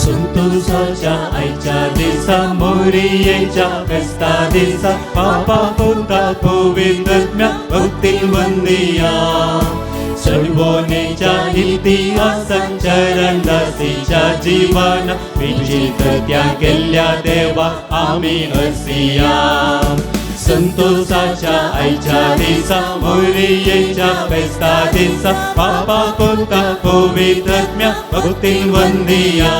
संतोषाच्या आईच्या दिसा मोरयेच्या फेस्ता दिसा बापा पुता पवित्रात्म्या भक्तीन वंदिया चळवळीच्या इतिहासान चरण दासीच्या जीवन विचित्र त्या केल्या देवा आम्ही हसिया संतोषाच्या आईच्या दिसा मोरयेच्या फेस्ता दिसा बापा पुता पवित्रात्म्या भक्तीन वंदिया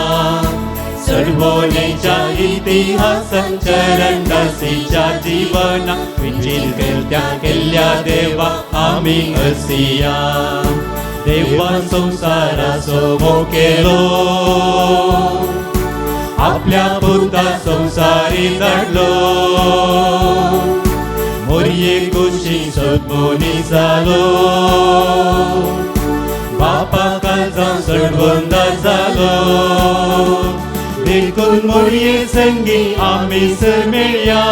चळवळीच्या इतिहासान चरण दासीच्या जीवन विचित्र त्या केल्या देवा आम्ही हसिया देवान संसाराचो मोग केलो आपल्या पुता संसारी धाडलो मोरये कुशीक सद्मोनी जालो बापा काळजां सडवंदा जालो देखून मोरये संगी आमी सर मेळया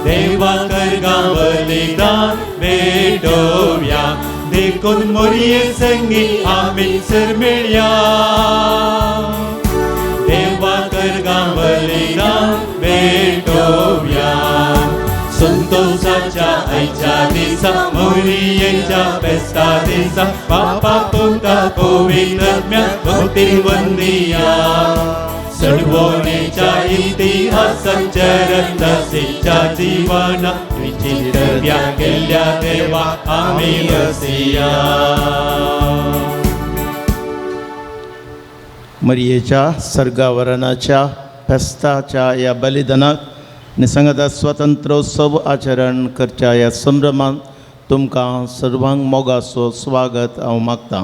देवा करगा बलिदान भेटोवया देखून मोरये संगी आमी सर मेळया देवा करगा बलिदान भेटोवया संतोषाच्या आईच्या दिसा मोरयेच्या फेस्ता दिसा बापा पुता पवित्रात्म्या भक्तीन वंदिया चळवळीच्या इतिहासान चरण दासीच्या जीवन विचित्र केल्या देवा आम्ही हसिया मरियेच्या सर्गावरणाच्या फेस्ताच्या या बलिदानाक निसंगता स्वतंत्रोत्सव आचरण करच्या ह्या संभ्रमान तुमकां सर्वांक मोगाचो स्वागत हांव मागतां.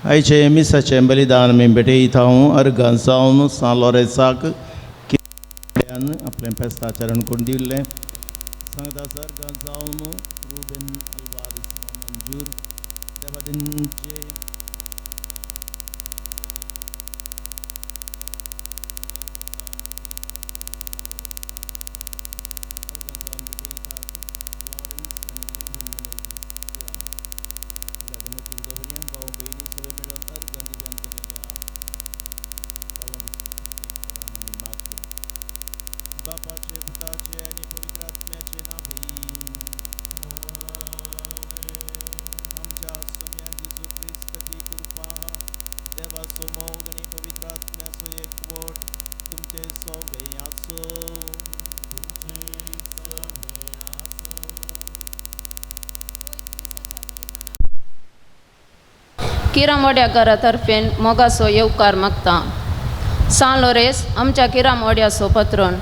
आयचे मिसाचें बलिदान आमी भेटयता अर्गां जावन सांलोरेसाक आपलें फेस्ताचरण करून दिल्लें सांगता अर्गां जावन रुबेन आल्वारेस मंजूर देवादिनचे बापाचे पुताचे आणि पवित्रात्म्याचे नावी आमच्या सम्यान जेजू ख्रिस्ताची कृपा देवाचो मोग आणि पवित्रात्म्याचो एकवट तुमचे सगळे आसो. किरामोड्याकारा तर्फेन मोगाचो येवकार मागता. सांलोरेस आमच्या किरामोड्याचो पत्रोन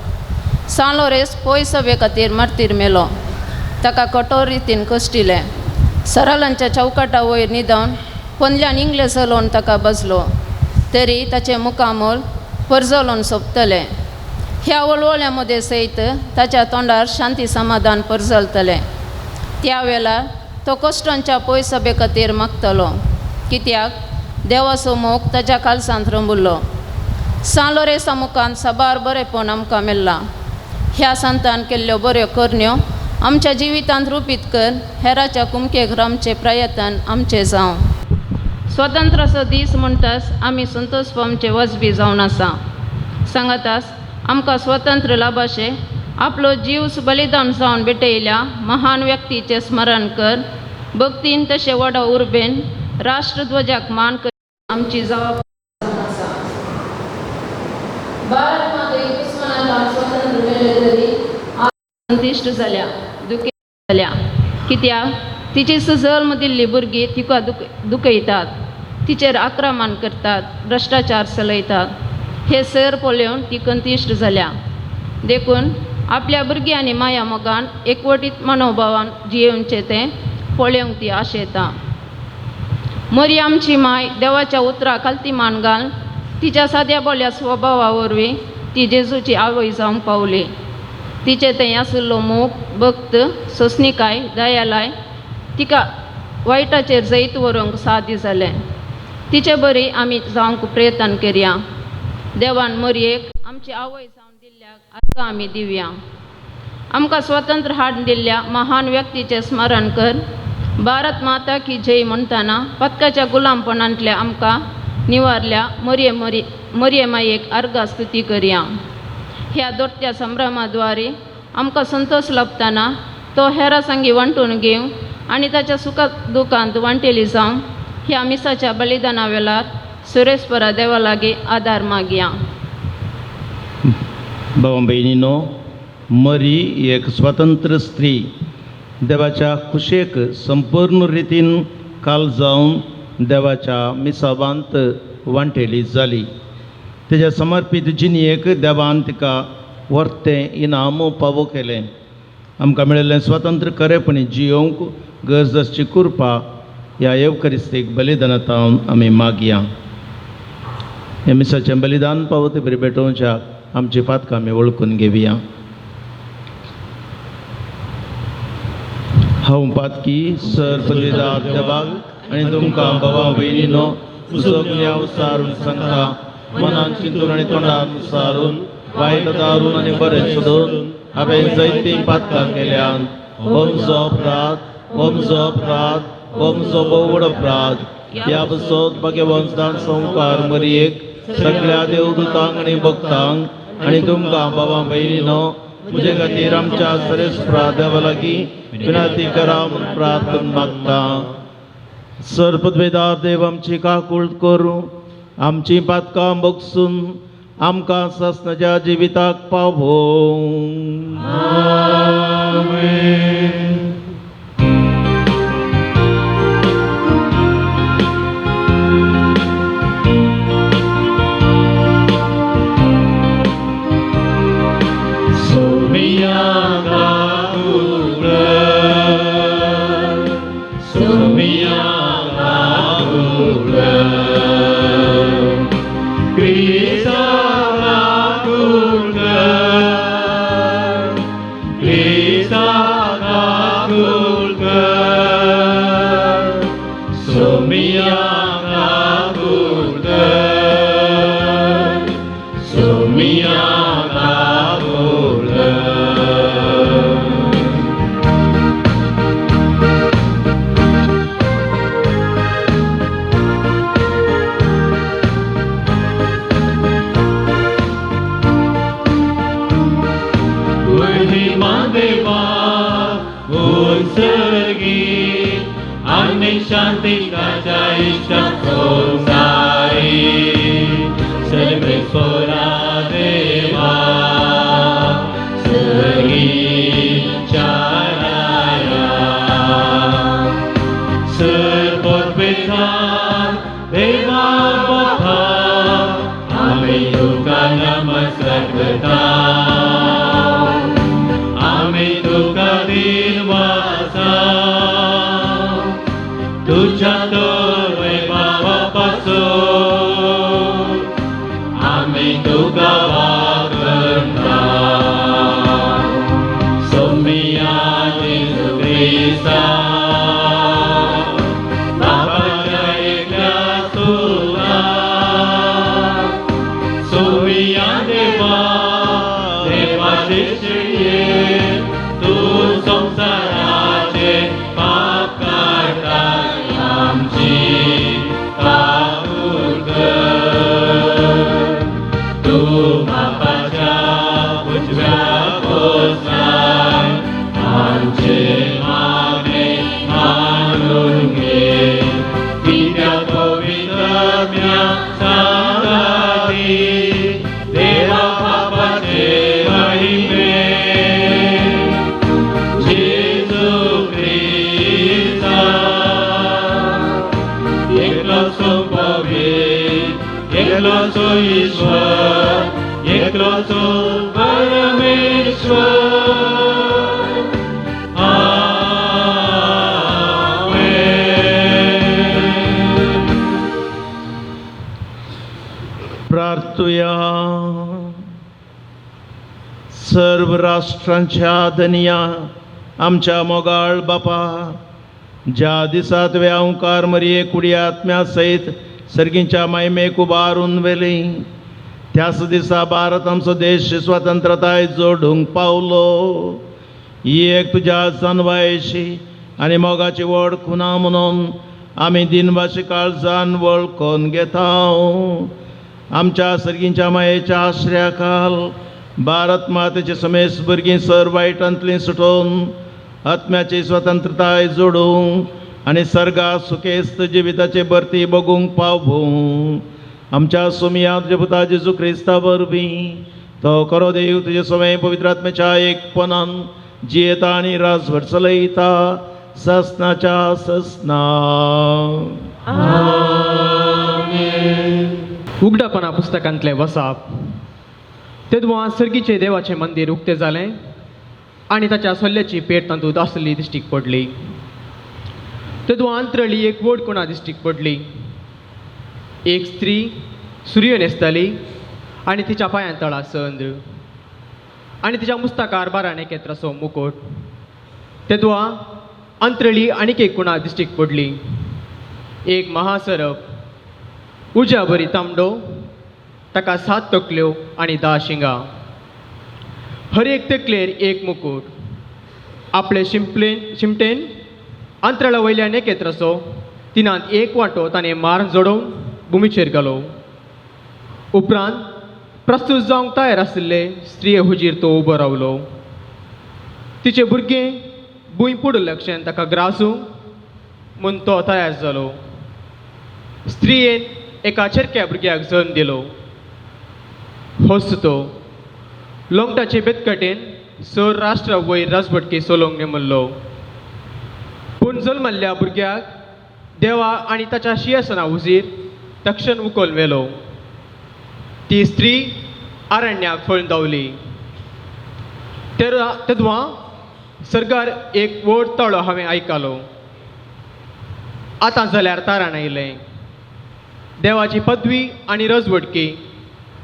सांलोरेस पोय सभे खातीर मारतीर मेलो. ताका कठोर रितीन कश्टिले. सरलांच्या चौकाटा वयर न्हिदवन पंदल्यान इंग्ले चलोवन ताका बसलो तरी ताचे मुखामोल परजलोवन सोंपतले. ह्या वळवळ्या मदें सयत ताच्या तोंडार शांती समाधान परजलतले. त्या वेळार तो कश्टांच्या पोय सभे खातीर मागतलो कित्याक देवाचो मोग ताच्या काळजांत रंबुल्लो. सांलोरेसा मुखांत साबार बरेपण आमकां मेळ्ळां. ह्या संतान केल्ल्यो बऱ्यो करण्यो आमच्या जिवितांत रुपीत कर. हेराच्या कुमकेक रावचे प्रयत्न आमचे जावं. स्वतंत्राचो दीस म्हणटाच आमी संतोषपावचे वचबी जावन आसा. सांगातास आमकां स्वतंत्र लाभाशे आपलो जीव बलिदान जावन भेटयल्या महान व्यक्तीचे स्मरण कर. भक्तीन तशें व्हडा उर्बेन राष्ट्रध्वजाक मान कर आमची जबाबदारी. भारत माता ही दुस्मनांतल्यान स्वतंत्र मेळ्ळे तरी संतिश्ट जाल्या दुखी जाल्या कित्याक तिची जल्म दिल्ली भुरगीं तिका दुखयतात, तिचेर आक्रमण करतात, भ्रश्टाचार चलयतात. हे सर पळोवन ती कंतिश्ट जाल्या. देखून आपल्या भुरग्यांनी माया मोगान एकवटीत मनोभावान जियोवचे ते पळोवंक ती आशेता. मरियमची माय देवाच्या उतरा खालती मान घाल, तिच्या साद्या बोल्या स्वभावा वरवीं ती जेजूची आवय जावंक पावली. तिचे थंय आशिल्लो मोग, भक्त, सोंसणीकाय, दयालाय तिका वायटाचेर जैत व्हरूंक सादी जालें. तिचे बरी आमी जावंक प्रयत्न करया. देवान मरयेक आमची आवय जावन दिल्ल्याक आतां आमी दिवया. आमकां स्वतंत्र हाड दिल्ल्या महान व्यक्तीचें स्मरण कर. भारत माता की जय म्हणटना पदकाच्या गुलामपणांतल्या आमकां निवारल्या मरियमायेक अर्गा स्तुती करया. ह्या दोट्या संभ्रमाद्वारे आमकां संतोष लभतना तो हेरां संगी वांटून घेवं आनी ताच्या सुखात दुखांत वांटेली जावं ह्या मिसाच्या बलिदाना वेळार सुरेस्परा देवा लागीं आदार मागया. भावां भयणीनो, मरी ही एक स्वतंत्र स्त्री देवाच्या खुशेक संपूर्ण रितीन काल जावन देवाच्या मिसाबांत वांटेली जाली. तेज्या समर्पीत जिणयेक देवान तिका वर्तें इनाम फावो केलें. आमकां मेळिल्लें स्वतंत्र खरेपणी जियोवंक गरज आसची कृपा ह्या एवकरिस्तीक बलिदानांतल्यान आमी मागया. ह्या मिसाचें बलिदान पावती बरी भेटोवच्या आमची पातकां आमी वळखून घेवया. हांव पातकी सर पदवीदार देवाक आनी तुमकां भावां भयणीनो सगळ्या उसारून सांगता, मनान चिंतून आनी तोंडान उसारून वायट दारून आनी बरें सोदून हांवें जायतीं पातकां केल्यान हो म्हजो अपराध, हो म्हजो अपराध, हो म्हजो बोवड अपराध. ह्या बसत भाग्यवंतान संवकार मरयेक सगळ्या देवदूतांक आनी भक्तांक आनी तुमकां भावां भयणीनो म्हजे खातीर आमच्या सरेस्परा देवा लागीं विनंती करा म्हूण प्रार्थना मागता. सर पदवेदार देव आमची काकूळ करूं, आमची पातकां बगसून आमकां सस्नाच्या जिविताक पावो. प्रार्थुया. सर्व राष्ट्रांच्या धनिया आमच्या मोगाळ बापा, ज्या दिसा तुवें ओंकार मरये कुडी आत्म्या सयत सर्गींच्या महिमेक उबारून वेली, त्याच दिसा भारत आमचो देश स्वतंत्रताय जोडूंक पावलो. ही एक तुज्या जानवायेची आनी मोगाची व्हड खुना म्हणून आमी दिनवाशी काळजान वळखून घेता. आमच्या सर्गींच्या मायेच्या आश्र्या खाल भारत मातेचे समेस भुरगीं सर वायटांतलीं सुटोवन आत्म्याची स्वतंत्रताय जोडूंक आनी सर्गात सुखेस्त जिविताचे बर्ती बगूंक पावूं. आमच्या सोमिया तुजे पुता जेजू क्रिस्ता वरवीं तो खरो देव तुजे सवय पवित्र आत्म्याच्या एकपणान जियेता आनी राजभर चलयता ससनाच्या ससना. उगडापणा पुस्तकांतले वसाप. तेदुआ सर्गीचे देवाचे मंदिर उक्ते जालें आनी ताच्या सोल्ल्याची पेट तांदूत आसली दिश्टीक पडली. तेदुआ अंतरळी एक व्हड कोणा दिश्टीक पडली. एक स्त्री सूर्य न्हेसताली आनी तिच्या पांयां तळा संद्र आनी तिच्या मुस्ताकार बाराणे केत्रासो मुकुट. तेदुआ अंतरळी आनीक एक कोणा दिश्टीक पडली. एक महासरप उज्या बरी तांबडो, ताका 7 तकल्यो आनी 10 शिंगां. हर एक तकलेर एक मुकुट. आपले शिमटेन अंतराळा वयल्या नेकेत्राचो तिनांत एक वांटो ताणें मारून जोडून भुमीचेर घालो. उपरांत प्रस्तुत जावंक तयार आशिल्ले स्त्रिये हुजीर तो उबो रावलो. तिचे भुरगें भूंय पडलक्षेन ताका ग्रासूंक म्हूण तो तयार जालो. स्त्रियेन एका चेरक्या भुरग्याक जल्म दिलो. होस्त तो लोंगटाचे बेतकटेन सर राष्ट्रा वयर राजभटकी सोलोंक नेमल्लो. पूण जल्मल्ल्या भुरग्याक देवा आनी ताच्या सिंहासना हुजीर तक्षण उखोवन व्हेलो. ती स्त्री आरण्याक फळून धांवली. तेदुआ सर्गार एक व्हड तळो हांवें आयकलो. आतां जाल्यार तारण आयलें. देवाची पदवी आनी राजवटकी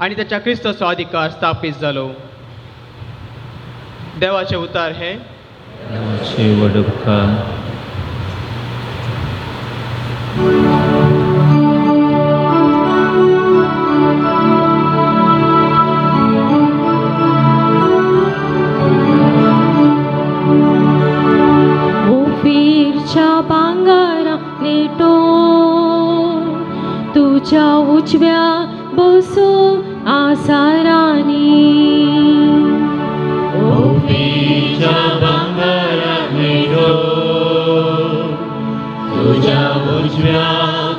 आनी ताच्या क्रिस्ताचो अधिकार स्थापीत जालो. देवाचे उतार हे वड उपकार. ओफीरच्या भांगारा नेटो तुझ्या उजव्या बसो आसारानी. ओफीच्या भांगाराक मेळो तुज्या उजव्या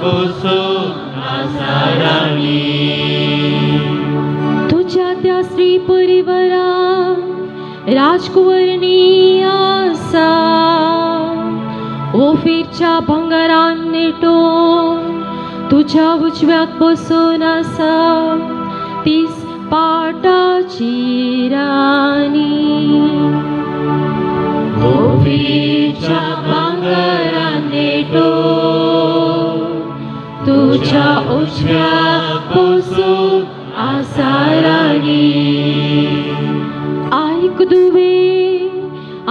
बसो आसाराणी. तुझ्या त्या स्त्री परिवारा राजकुंवरनी आसा. ओफीरच्या भांगारान नेटो तुझ्या उजव्याक बसून आसा. तीस पाटाची राणी. ओफीच्या भांगारान नेटो तुझ्या उजव्याक बसून आसाराणी. आयक दुवे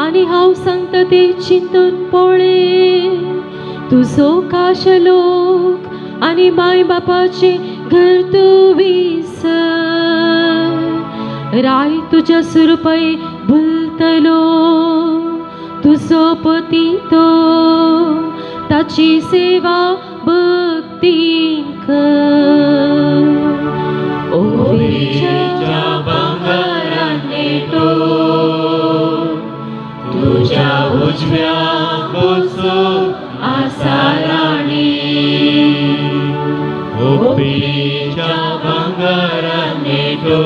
आनी हांव सांगता ते चिंतून पळय. तुजो काश लोक आनी माय बापाचे घर तूं विसर. राय तुज्या सुरपय भुलतलो. तुजो पती तो ताची सेवा भक्तीन कर. ओफीच्या भांगारान नेटो तुज्या उजव्या बसो आसाराणी. ओफीच्या भांगारान नेटो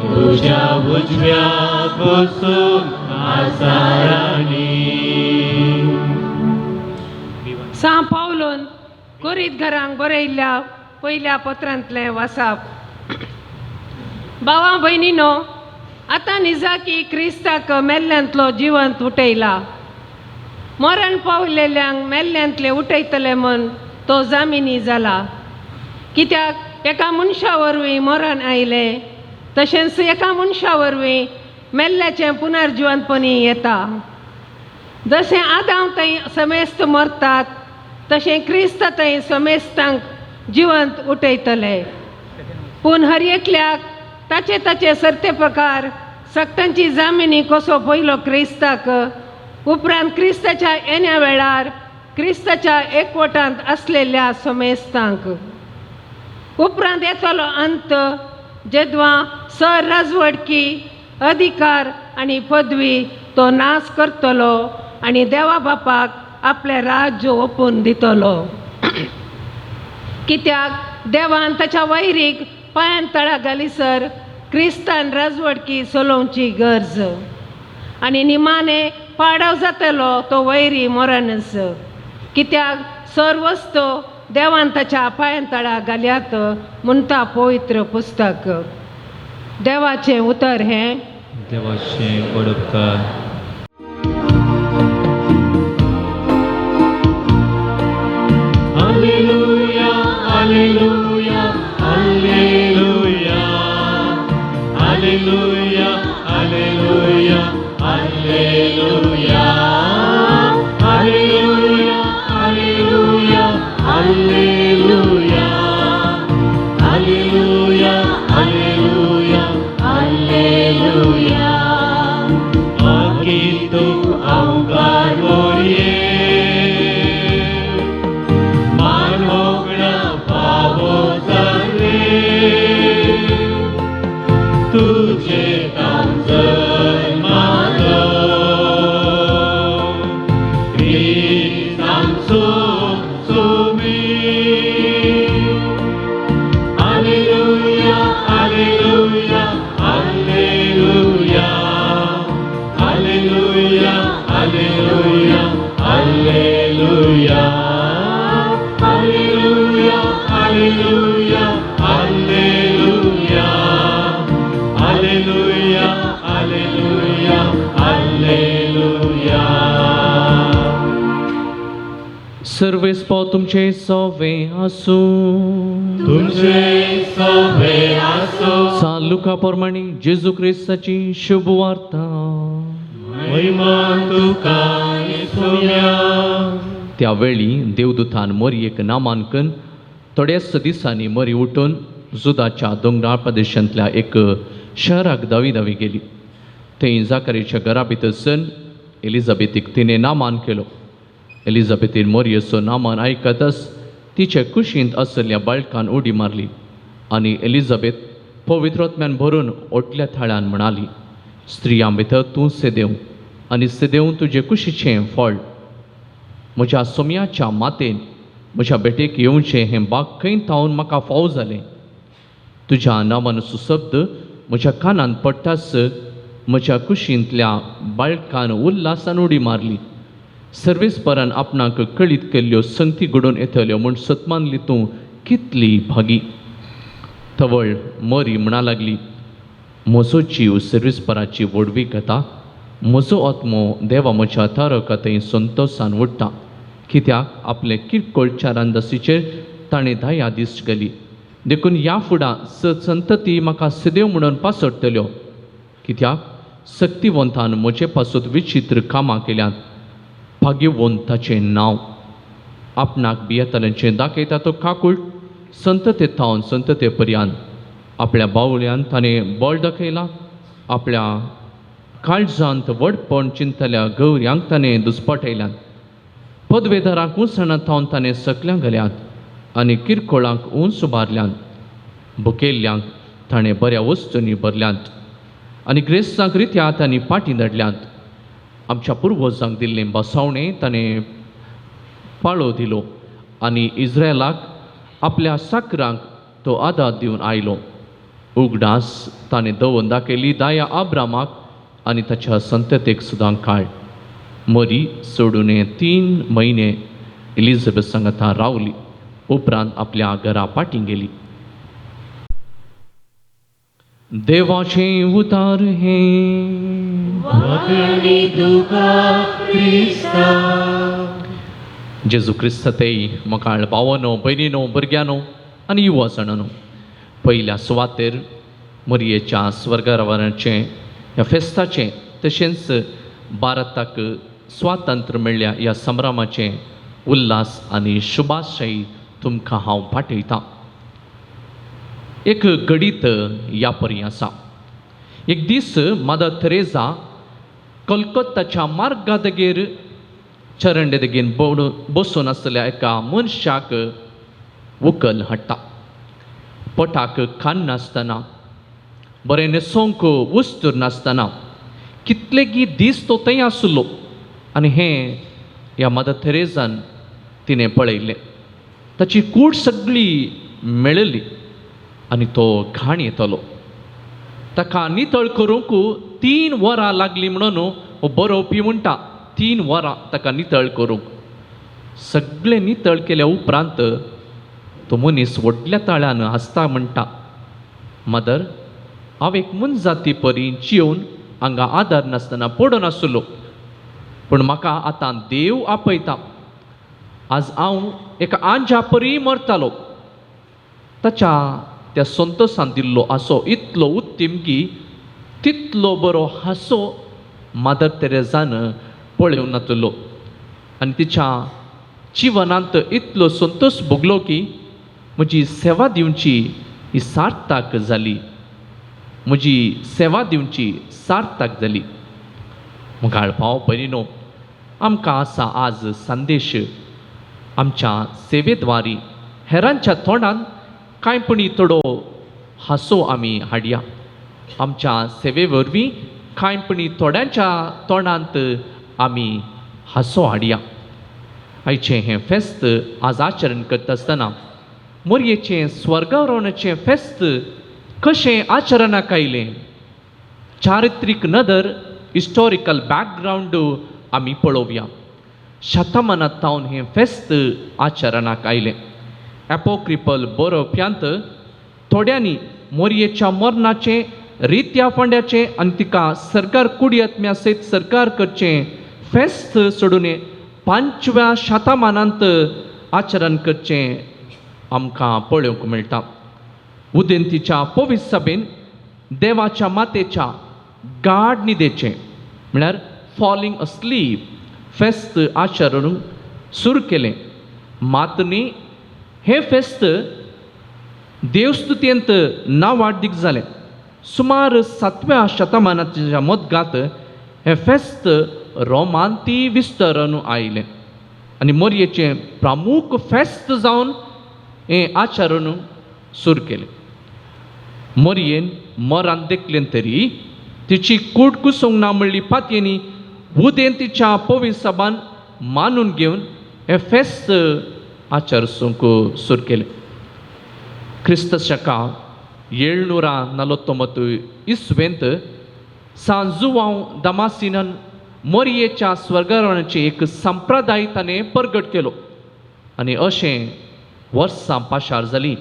तुज्या उजव्या बसो आसाराणी. सा पावलोन कोरीत घरांक बरयल्ल्या पयल्या पत्रांतलें वाचप. भावां भयणीनो, आतां निजा की क्रिस्ताक मेल्ल्यांतलो जिवंत उठयला. मरण पावलेल्यांक मेल्ल्यांतले उठयतले म्हूण तो जामिनी जाला. कित्याक एका मनशा वरवीं मरण आयलें तशेंच एका मनशा वरवीं मेल्ल्याचें पुनर्जिवंतपणी येता. जशें आदाम थंय समेस्त मरतात तशें क्रिस्त थंय समेस्तांक जिवंत उठयतले. पूण हर एकल्याक ताचे ताचे सर्ते प्रकार सक्तांची जामिनी कसो पयलो क्रिस्ताक, उपरांत क्रिस्ताच्या येण्या वेळार क्रिस्ताच्या एकवटांत आसलेल्या समेस्तांक. उपरांत येतलो अंत जेदवां सर राजवडकी अधिकार आनी पदवी तो नाश करतलो आनी देवा बापाक आपलें राज्य ओपून दितलो. कित्याक देवान ताच्या वैरीक पांयान तळा घालीसर क्रिस्तान राजवडकी चलोवची गरज आनी निमाणे पाडव जातलो तो वैरी मरणच. कित्याक सर्वस्तो देवान ताच्या पांयान तळा घाल्यात म्हणटा पवित्र पुस्तक. देवाचें उतर हें देवाचें बडपकार. Alleluia, alleluia, alleluia, alleluia, alleluia, alleluia, alleluia, alleluia, alleluia, alleluia, alleluia, alleluia. Akitu aukar morie तुझे कांजन मागो क्रिस्तांचो Somi. Alleluia, alleluia, alleluia, alleluia, alleluia, alleluia, alleluia, alleluia, alleluia, alleluia, alleluia, alleluia. सर्वेस्पो तुमचे सवे आसूं. तुमचे सवे आसो. सान लुका प्रमाणे जेजू क्रिस्ताची शुभ वार्ता. महिमा तुका येसुया. त्यावेळी देवदूतान मरयेक नामांकन थोड्याच दिसांनी मरी उठून जुदाच्या दोंगराळ प्रदेशांतल्या एक शहराक धावी धावी गेली. थंय जाकरेच्या घरा भितर सन एलिझाबेथीक तिणें नामान केलो. एलिझाबेथीन मरियेचो नामान आयकतच तिचे कुशींत आसलेल्या बाळकान उडी मारली आनी एलिझाबेथ पवित्रोत्म्यान भरून ओटल्या थाळ्यान म्हणाली, स्त्रियां भितर तूं सेदेव आनी सेदेव तुजे कुशीचें फळ. म्हज्या सोम्याच्या मातेन म्हज्या बेटेक येवचें हें बाग खंय थावन म्हाका फाव जालें. तुज्या नांवान सुशब्द म्हज्या कानान पडटास म्हज्या कुशींतल्या बाळकान उल्हासान उडी मारली. सर्वेस्परान आपणाक कळीत केल्ल्यो संगती घडोवन येतल्यो म्हूण सतमानली तूं कितली भागी. थवळ मरी म्हणा लागली, म्हजो जीव सर्वेस्पराची वडवी घेता. म्हजो आत्मो देवा म्हज्या तारका थंय संतोशान उडटा. कित्याक आपले किरकोळ चारांदासीचेर ताणें दया दिश्ट केली. देखून ह्या फुडां संतती म्हाका सदैव म्हणून पासडटल्यो. कित्याक सक्तिवंतान म्हजे पासून विचित्र कामां केल्यांत. भाग्यवंताचें नांव आपणाक भियेतल्यांचें दाखयता तो काकूळ संतते थावन संतते पर्यंत. आपल्या बावळ्यान ताणें बळ दाखयलां. आपल्या काळजांत व्हडपण चिंतल्या गौऱ्यांक ताणें दुस्पटयल्यात. पदवेदारांक उसणां थावन ताणें सकल्यांक घाल्यात आनी किरकोळांक उंच उबारल्यांत. भुकेल्ल्यांक ताणें बऱ्या वस्तूंनी भरल्यांत आनी ग्रेस्तांक रित्या तांणी पाटी धाडल्यांत. आमच्या पुर्वजांक दिल्लें बसावणें ताणें पाळो दिलो आनी इस्रायलाक आपल्या साकरांक तो आदार दिवन आयलो. उगडास ताणें दवरून दाखयली दया आब्रामाक आनी ताच्या संततेक सुद्दां काळ. मरी सोडून 3 म्हयने एलिझाबेथ सांगाता रावली. उपरांत आपल्या घरा पाटी गेली. देवाचें उतार हें वखणी तुका क्रिस्ता. जेजू क्रिस्त तेय मोकाळ भावानो भयणीनो भुरग्यानो आनी युवा जाणांनो, पयल्या सुवातेर मरियेच्या स्वर्गारोहणाचे ह्या फेस्ताचें तशेंच भारताक स्वातंत्र्य मेळ्ळ्या ह्या संभ्रमाचे उल्हास आनी शुभाशय तुमकां हांव पाठयतां. एक गडीत ह्या परी आसा. एक दीस मदर थेरेसा कोलकत्ताच्या मार्गादेगेर चरंडे देगेन बसून आसलेल्या एका मनशाक व्हंकल हाडटा. पोटाक खाण नासतना, बरें न्हेसोंक वस्तूर नासतना कितलेगी दीस तो थंय आसलो आनी हें ह्या मदर थेरेसान तिणें पळयलें. ताची कूड सगळी मेळिल्ली आनी तो घाण येतलो. ताका नितळ करूंक 3 वरां लागलीं म्हणून हो बरोवपी म्हणटा 3 वरां ताका नितळ करूंक. सगळें नितळ केल्या उपरांत तो मनीस व्हडल्या ताळ्यान हसता म्हणटा, मदर, हांव एक मनजाती परी जिवन हांगा आदार नासतना पडून आसलो, पूण म्हाका आतां देव आपयता. आज हांव एका आंजा परी मरतालो. ताच्या त्या संतोशान दिल्लो हांसो इतलो उत्तीम की तितलो बरो हांसो मदर तेरेसान पळोवंक नातलो. आनी तिच्या जिवनांत इतलो संतोश भोगलो की म्हजी सेवा दिवची ही सार्थक जाली. म्हजी सेवा दिवची सार्थक जाली. मुखार भाव भयणीनो, आमकां आसा आज संदेश आमच्या सेवेद्वारी हेरांच्या तोंडान कांयपणी थोडो हांसो आमी हाडया. आमच्या सेवे वरवीं कांयपणी थोड्यांच्या तोंडांत आमी हांसो हाडया. आयचें हें फेस्त आज आचरण करता आसतना मरयेचें स्वर्गारोहणाचें फेस्त कशें आचरणाक आयलें, चारित्रीक नदर, हिस्टॉरिकल बॅकग्रावंड आमी पळोवया. शतमानांत जावन हें फेस्त आचरणाक आयलें. एपोक्रिपल बरोवप्यांत थोड्यांनी मरयेच्या मरणाचें, रित्या फोंड्याचें आनी तिका सरकार कुडी आत्म्या सयत सरकार करचें फेस्त सोडून 5व्या शतमानांत आचरण करचें आमकां पळोवंक मेळटा. उदेंतीच्या पवित्र सभेन देवाच्या मातेच्या गाढ न्हिदेचें म्हळ्यार फॉलिंग अस्लीप फेस्त आचरण सुरू केलें. मात न्ही हें फेस्त देवस्तुतेंत नांवाडीक जालें. सुमार 7व्या शतमानाच्या मदगांत हें फेस्त रोमांती विस्तरून आयलें आनी मरयेचें प्रमुख फेस्त जावन हें आचरण सुरू केलें. मरयेन मरान देखलें तरी तिची कूड कुसूंक ना म्हणली पातयेनी उदेंतीच्या पवित्र सभान मानून घेवन हें फेस्त आचरसूंक सुरू केलें. क्रिस्त शका 749 इसवेंत सांजुवांव दमासिनान मरयेच्या स्वर्गारोहणाचें एक संप्रदाय ताणें परगट केलो आनी अशें वर्सां पाशार जालीं.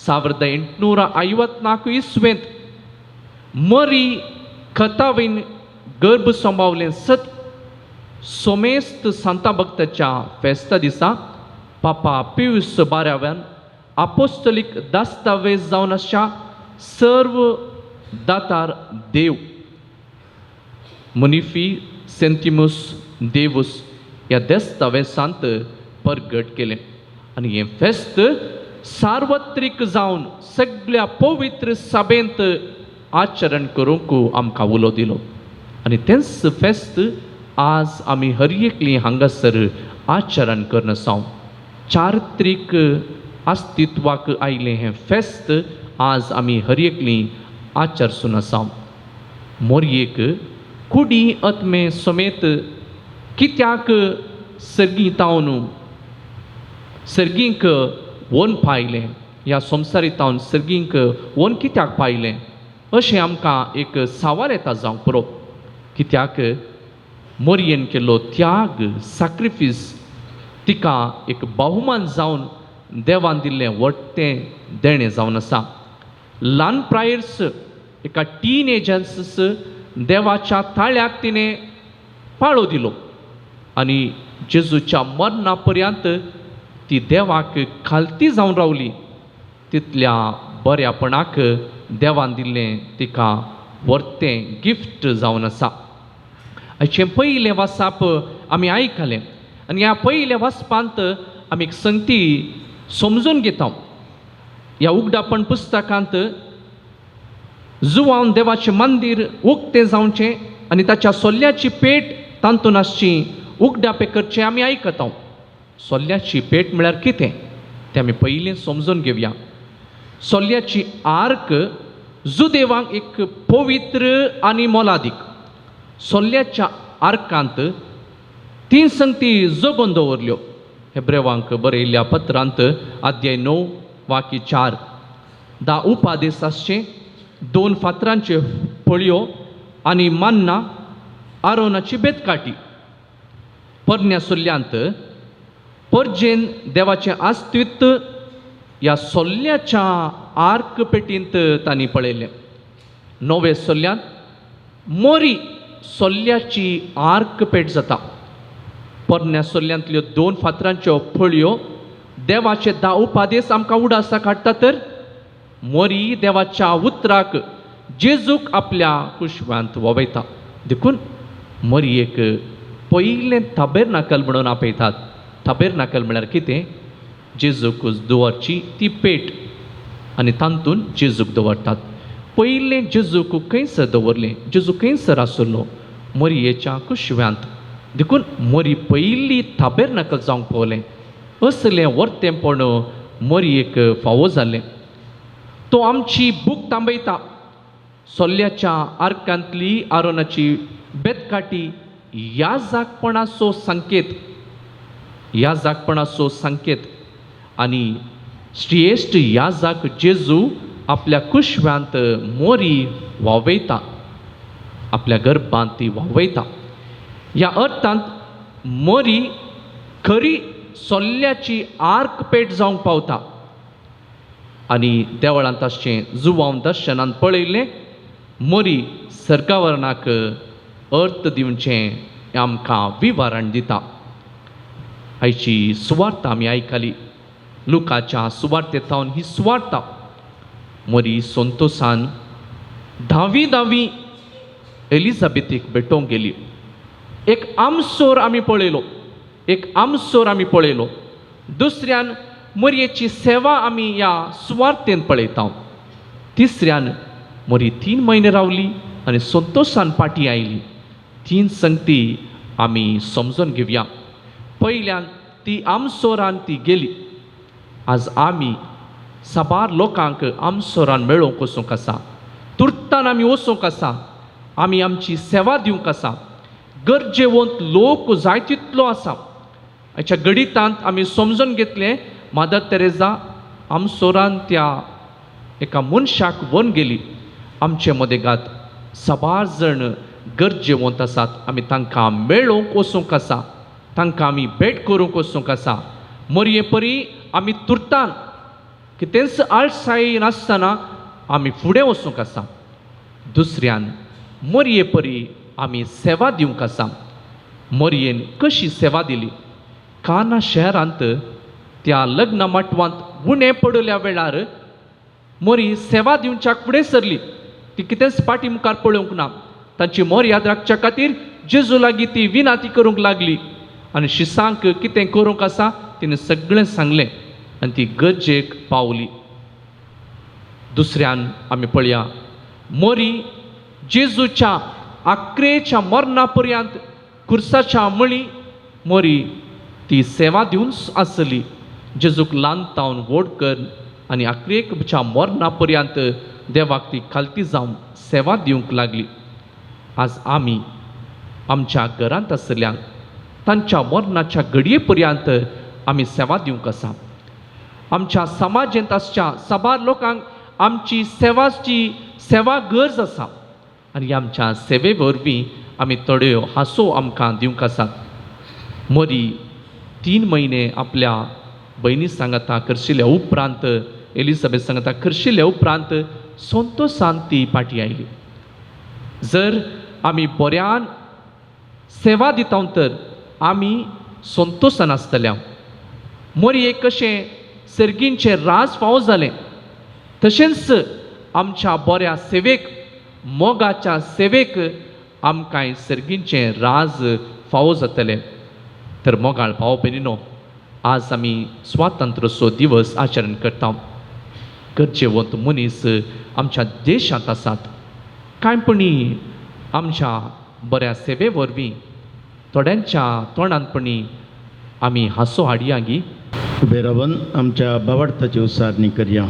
1854 इसवेंत मरी खतावीन गर्भ सांबावलें सोमेस्त सांता भक्ताच्या फेस्ता दिसा पापा पियूस 12व्यान आपोस्तोलीक दस्तावेज जावन आसा सर्व दातार देव मुनिफी सेंटिमुस देवूस ह्या दस्तावेजांत परगट केलें आनी हें फेस्त सार्वत्रीक जावन सगळ्या पवित्र सभेंत आचरण करूंक आमकां उलो दिलो. आनी तेंच फेस्त आज आमी हर एकली हांगासर आचरण करन आसा. चारित्रीक अस्तित्वाक आयलें हें फेस्त आज आमी हर एकली आचरसून आसा. मरयेक कुडी आत्मे समेत कित्याक सर्गीतावन सर्गींक वन पायलें, ह्या संवसारीतावन सर्गींक वन कित्याक पायलें अशें आमकां एक सवाल येता जावंक पुरो. कित्याक मरयेन केल्लो त्याग, सॅक्रिफीस तिका एक बहुमान जावन देवान दिल्लें व्हडटें देणें जावन आसा. ल्हान प्रायर्स एका टिनेजर्स देवाच्या ताळ्याक तिणें पाळो दिलो आनी जेजूच्या मरणा पर्यंत ती देवाक खालती जावन रावली. तितल्या बऱ्यापणाक देवान दिल्लें तिका व्हरतें गिफ्ट जावन आसा. हाचें पयलें वाचप आमी आयकलें आनी ह्या पयल्या वाचपांत आमी एक संगती समजून घेता. ह्या उगडापण पुस्तकांत जुवान देवाचें मंदीर उक्तें जावचें आनी ताच्या सोल्ल्याची पेट तांतून आसची उगडापे करचें आमी आयकता. सोल्ल्याची पेट म्हळ्यार कितें तें आमी पयलीं समजून घेवया. सोल्ल्याची आर्क जुदेवांक एक पवित्र आनी मोलादीक. सोल्ल्याच्या आर्कांत 3 संगती जगोवन दवरल्यो. हेब्रेवांक बरयल्ल्या पत्रांत अध्याय 9 वाक्य 4 10 उपादेश आसचे, 2 फातरांच्यो फळयो आनी मन्ना, आरोनाची बेतकाटी. परन्या सोल्ल्यांत परजेन देवाचें अस्तित्व ह्या सोल्ल्याच्या आर्क पेटींत तांणी पळयलें. नवे सोल्ल्यांत मोरी सोल्ल्याची आर्क पेट जाता. परन्या सोल्ल्यांतल्यो 2 फातरांच्यो फळयो देवाचे 10 उपादेश आमकां उडासा काडटा, तर मोरी देवाच्या उतराक जेजूक आपल्या कुशव्यांत वोवयता. देखून मोरयेक पयलें ताबेरनाकल म्हणून आपयतात. ताबेरनाकल म्हळ्यार कितें? जेजूक दवरची ती पेट आनी तांतून जेजूक दवरतात. पयलें जेजूक खंयसर दवरलें? जेजू खंयसर आसलो? मोरयेच्या कुशव्यांत. देखून मोरी पयली ताबेरनाकल जावंक पावलें. असलें वर्तेंपण मोरयेक फावो जालें. तो आमची भूक थांबयता. सोल्ल्याच्या आर्कांतली आरोनाची बेतकाटी याजकपणाचो संकेत, याजकपणाचो संकेत आनी श्रेश्ठ याजक जेजू आपल्या कुशव्यांत मोरी वावयता, आपल्या गर्भांत ती वावयता. ह्या अर्थांत मोरी खरी सोल्ल्याची आर्क पेट जावंक पावता. आनी देवळांत आसचें जुवांव दर्शनांत पळयलें, मोरी सर्गावरणाक अर्थ दिवचें आमकां विवरण दिता. आयची सुवार्त आमी आयकली. लुकाच्या सुवार्तेंतावन ही सुवार्त. मोरी संतोसान 10वी एलिझाबेथीक भेटोवंक गेली. एक आमसोर आमी पळयलो, एक आमसोर आमी पळयलो. दुसऱ्यान मोरयेची सेवा आमी ह्या सुवार्तेन पळयता. तिसऱ्यान मोरी 3 म्हयने रावली आनी संतोशान पाटी आयली. 3 संगती आमी समजून घेवया. पयल्यान ती आमसोरान ती गेली. आज आमी साबार लोकांक आमसोरान मेळोवंक वचूंक आसा, तुर्तान आमी वचूंक आसा, आमी आमची सेवा दिवंक आसा. गरजेवंत लोक जाय तितलो आसा. हाच्या गणितांत आमी समजून घेतलें मादर तेरेजा आमसोरान त्या एका मनशाक व्हरून गेली. आमचे मदेगांत साबार जण गरजेवंत आसात. आमी तांकां मेळोवंक वचूंक आसा, तांकां आमी भेट करूंक वचूंक आसा. मोरये परी आमी तुर्तान कितेंच आळसाय नासतना आमी फुडें वचूंक आसा. दुसऱ्यान मोरये परी आमी सेवा दिवंक आसा. मोरयेन कशी सेवा दिली? काना शहरांत त्या लग्न मटवांत उणें पडल्या वेळार मोरी सेवा दिवच्याक फुडें सरली. ती कितेंच पाटी मुखार पळोवंक ना. तांची मोर याद राखच्या खातीर जेजू लागीं ती विनाती करूंक लागली आनी शिसांक कितें करूंक आसा तिणें सगळें सांगलें आनी ती गरजेक पावली. दुसऱ्यान आमी पळया, मोरी जेजूच्या आख्रेच्या मरणा पर्यंत खुर्साच्या मळी मोरी ती सेवा दिवन आसली. जेजूक ल्हान तावन व्हड कर आनी आख्रेच्या मरणा पर्यंत देवाक ती खालती जावन सेवा दिवंक लागली. आज आमी आमच्या घरांत आसल्यांक तांच्या मरणाच्या घडये पर्यंत आमी सेवा दिवंक आसा. आमच्या समाजांत आसच्या साबार लोकांक आमची सेवा गरज आसा आनी आमच्या सेवे वरवीं आमी थोड्यो हांसो आमकां दिवंक आसात. मोरी 3 म्हयने आपल्या भयणी सांगाता करशिल्ल्या उपरांत, एलिझाबेथ सांगाता करशिल्ल्या उपरांत संतोशान ती पाटी आयली. जर आमी बऱ्यान सेवा दिता तर आमी संतोशान आसतल्या. मोरयेक कशें सर्गींचें राज फावो जालें तशेंच आमच्या बऱ्या सेवेक मोगाच्या सेवेक आमकांय सर्गींचें राज फावो जातलें. तर मोगाळ भाव भयणीनो, आज आमी स्वातंत्र्योत्सव दिवस आचरण करता. गरजेवंत मनीस आमच्या देशांत आसात. कांयपणी आमच्या बऱ्या सेवे वरवीं थोड्यांच्या तोंडांतपणी आमी हांसो हाडया गी. उबे रावन आमच्या भावार्थाची उसारणी करया.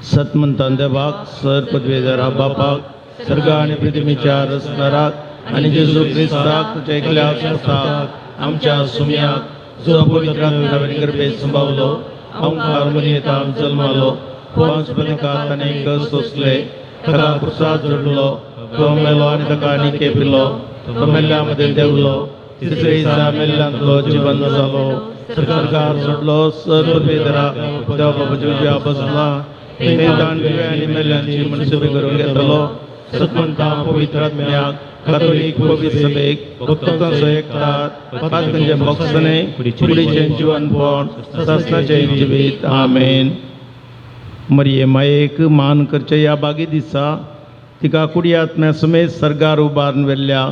सत म्हणटा देवाक, सर पदवेदारा बापाक, सर्ग आनी पृथ्वीच्या रचणाराक आनी जेजू क्रिस्ताक तुज्या एकल्या स्वताक आमच्या सुमयाक जो पवित्र आत्म्यावरी गर्भेत संभावलो, ओंकार मनयेतान जल्मालो, पोंच पिलातान ताणें कस सोंसले, ताका क्रुसार जोडलो, तो मेलो आनी ताका आनी केपिलो, तो मेल्ल्या मदें देंवलो, तिसरे दिसा मेल्ल्यांतलो जिवंत जालो, सरकार सोडलो, सर पदवेदाराक देवा बापाच्या उजव्या बसला, तें दान दिवे आनी मेल्ल्यांची मनसुबी करून घेतलो. सतमंता पवित्र आत्म्याक, कातोलीक पवित्र सभेक, भक्तांचो एकतात, पातकांचे मोक्षणे, कुडीचें जिवनपण, सासणाचें जिवीत. आमेन. मरिये मायेक मान करचे ह्या बागी दिसा तिका कुडी आत्म्या समेत सर्गार उबारून व्हेल्ल्या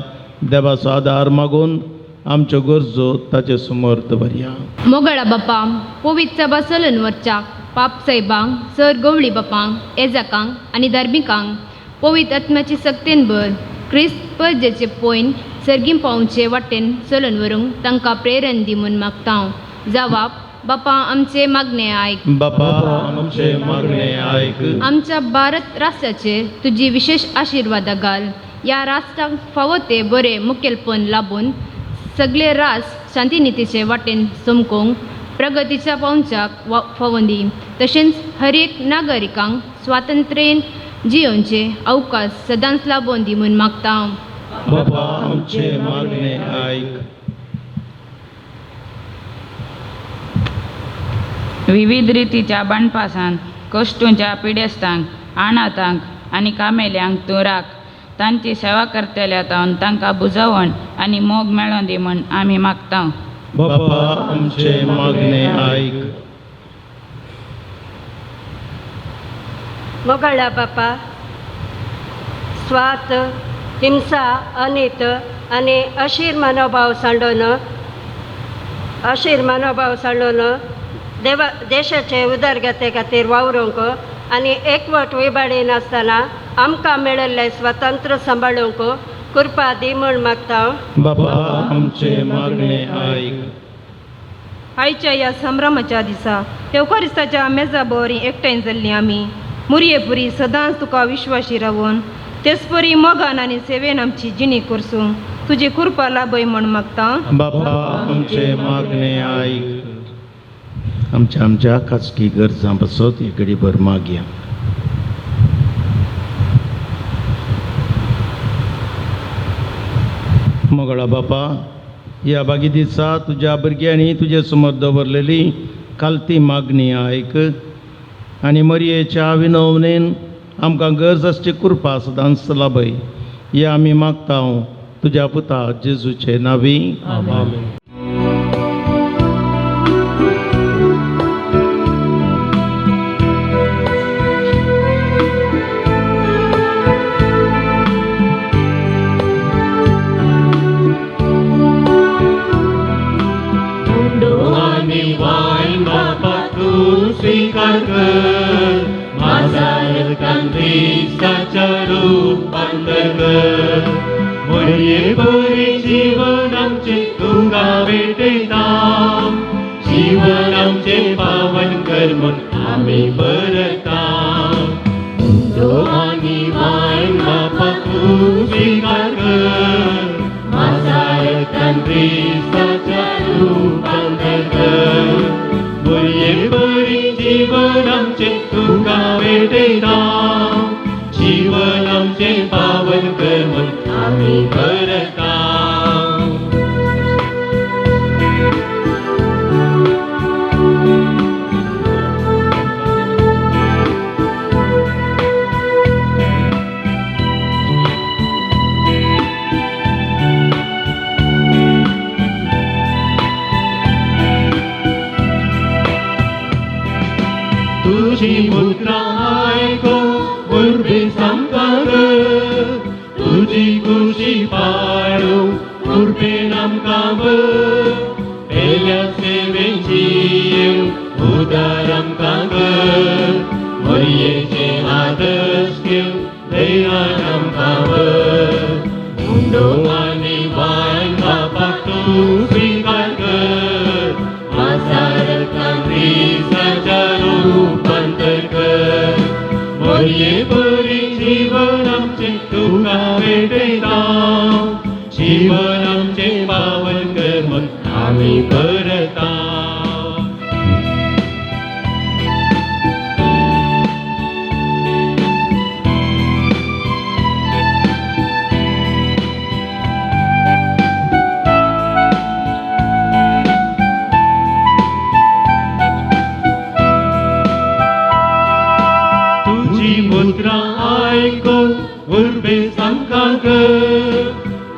देवाचो आदार मागून आमच्यो गरजो ताचे समोर दवरया. मोगळा बापा, पवित्र बसलन वरच्याक, पाप साहेबांक, सर गवळी बापांक, एजाकांक आनी धार्मिकांक पवित्र आत्म्याची सक्तेन भर क्रिस्त परजेचे पयन सर्गीं पावचे वाटेन चलून व्हरूंक तांकां प्रेरण दी म्हूण मागता. जबाब, बापा आमचे मागणे आयक. बापा आमचे मागणे आयक. आमच्या भारत राष्ट्राचेर तुजी विशेष आशिर्वाद घाल. या राष्ट्राक फावो ते बरे मुखेलपण लाभून सगळे राष्ट्र शांतीनितीचे वाटेन चमकोवंक प्रगतीच्या पावंच्याक फावो दी. तशेंच हर एक नागरिकांक स्वातंत्र्येन जियोवचे अवकाश सदांच लाभून दी म्हूण मागता. बापा आमचे मागणे आयक. विविध रितीच्या बाणपासांत कश्टूंच्या पिडेस्तांक, अनाथांक आनी कामेल्यांक तूं राख. तांची सेवा करतल्या तावन तांकां बुजवण आनी मोग मेळोवन दी म्हूण आमी मागता. बापा आमचे मागणे आयक. मोगळा बापा, स्वार्थ, हिंसा, अनित आनी अशीर मनोभाव सांडून देशाचे उदरगते खातीर वावरूंक आनी एकवट विभाडीन आसतना आमकां मेळिल्लें स्वतंत्र सांबाळूंक कृपा दी म्हूण मागता. बापा आमचे मागणे आयक. आयच्या ह्या संभ्रमाच्या दिसा एवकारिस्ताच्या मेजा बरी एकठांय जाल्लीं आमी मुरयेपुरी सदांच तुका विश्वासी रावून तेचपरी मोगान आनी सेवेन आमची जिणी करसूं तुजी कृपा लाभय म्हूण मागता. बापा आमचे मागणे आयक. आमच्या खासगी गरजां बसत एक घडीभर मागया. मोगळा बापा, ह्या बागी दिसा तुज्या भुरग्यांनी तुजे समोर दवरलेली कालती मागणी आयक आनी मरयेच्या विनवणेन आमकां गरज आसची कृपा सदांच लाभय. हे आमी मागता तुज्या पुता जेजूचे नांवी. आमेन. स्वीकार कर, माझा ख्रिस्ताच्या रूपांतर कर. मरिये बरी जीवन आमचे तुका भेटयता, जीवन आमचे पावन कर म्हूण आमी परता. आनी वायन बापा तूं स्वीकार कर, माझा ख्रिस्ताच्या रूपांतर कर. मरिये बरी जीवन आमचे तुका भेटयता, जीवन आमचे पावन कर म्हूण आमी करता. तुझी मुद्रा परता तुझी मुद्रा ऐकून उर्बे संकाक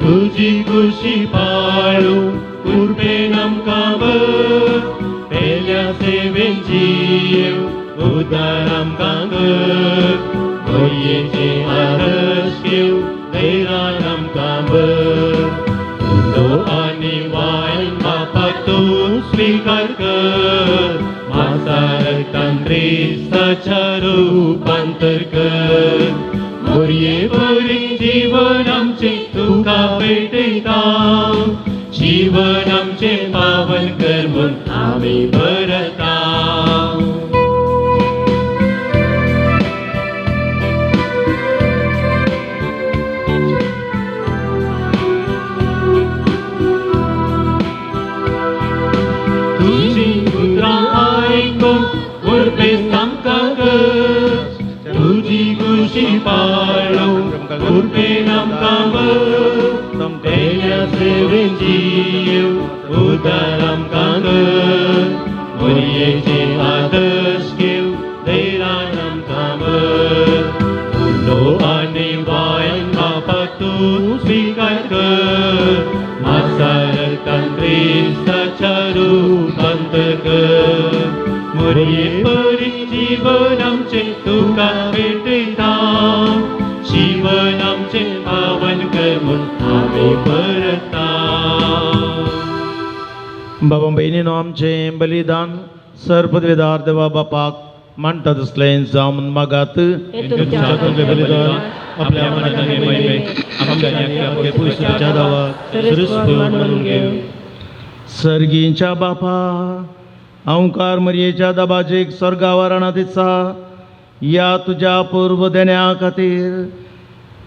तुझी कुशी पाळू उर्बे नमकाम पेल्या सेवेची उदार आमकांग गोयेचे आरस घेऊ देरा नमकाम उलो आनी वाईन बापाक तू स्वीकार कर मासार तांत्रिस्ताच्या रूपांतर कर मोरये बरी जीवन आमचे तुका पेटयता जीवन आमचे पावन कर म्हूण आमी भरता तुझी मुद्रा ऐकून उर्बे आमकां तुझी कुशी पाळू उर्बे आमकां तेल्या सेवेची उदार आमकां मोरयेचे आदर्श घेऊ देरान आमकां उलो आनी वायन बापाक तू स्वीकार कर मासार तांत्रिस्ताच्या रूपांतर कर मोरये बरी जीवन आमचे तुका पेटयता जीवन आमचे पावन कर म्हूण आमी भरता बाबा बहिणीनो आमचें बलिदान सर पदवीदार देवा बापाक मानता तसलें जावन मागात बलिदान आपल्या मनाचे महिमे आमच्या पुरुषाच्या दावात सरस्वती म्हणून घेऊ सर्गींच्या बापा अवकार मरयेच्या दबाचे स्वर्गावरणा दिसा या तुझ्या पूर्व देण्या खातीर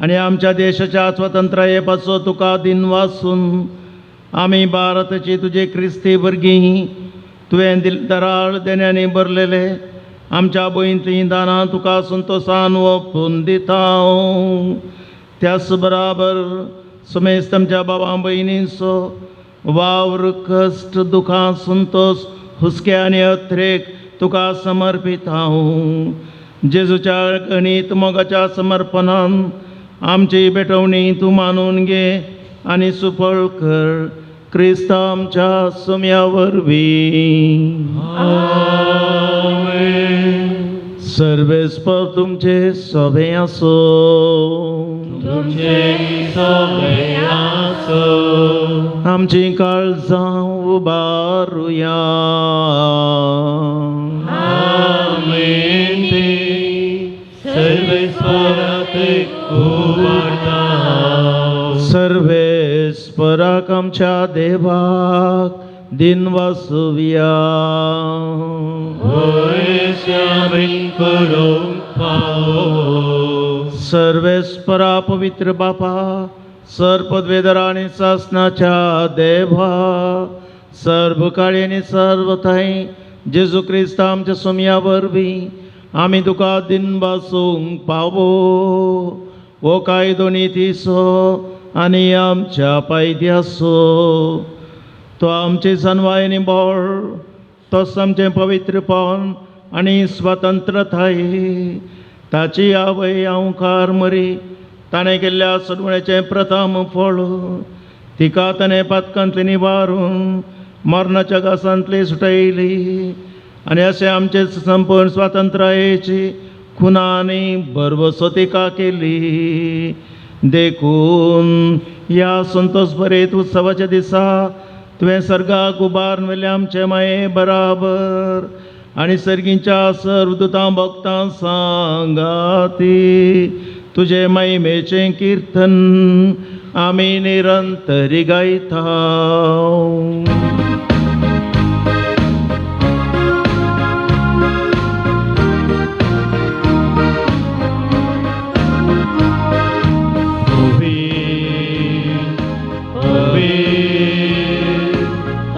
आनी आमच्या देशाच्या स्वतंत्राये पासो तुका दिन वाचून आमी भारताची तुजे क्रिस्ती भुरगीं तुवें दराळ देण्यांनी भरलेले आमच्या भयणींतलीं दानां तुका संतोशान ओपून दिता त्याच बराबर समेस्त आमच्या भावां भयणींचो वावर कश्ट दुखां संतोष हुस्क्या आनी अत्रेक तुका समर्पीत हांव जेजूच्या गणीत मोगाच्या समर्पणान आमची भेटवणी तूं मानून घे आनी सुफळ कर क्रिस्त आमच्या सुम्या वरवीं सर्वेस्पर तुमचे सोबे आसो तुमचे सोबे आसो आमची काळजां उबारुया आमेन सर्वेस्परात उबारता सर्वेस्पराक आमच्या देवाक दिन वासुया करूंक पावो सर्वेस्परा पवित्र बापा सर पदवेदार आनी शासनाच्या देवा सर्व काळी आनी सर्व थाय जेजू क्रिस्त आमच्या सुम्या वरवीं आमी तुका दिन वासूंक पावो हो कायदो नितीसो आनी आमच्या पायद्यासो तो आमचे सनवाय आनी बोळ तोच आमचें पवित्रपण आनी स्वतंत्रताय ताची आवय अवकार मरी ताणें केल्ल्या सडवण्याचें प्रथम फळ तिका ताणें पातकांतली निवारून मरणाच्या घासांतली सुटयली आनी अशें आमचे संपूर्ण स्वातंत्र्याची खुनांनी भरवसो तिका केली देखून ह्या संतोष भरीत उत्सवाच्या दिसा तुवें सर्गाक उबारून व्हेले आमचे माये बराबर आनी सर्गींच्या सर्वदूतां भक्तां सांगाती तुजे महिमेचें कीर्तन आमी निरंतरी गायता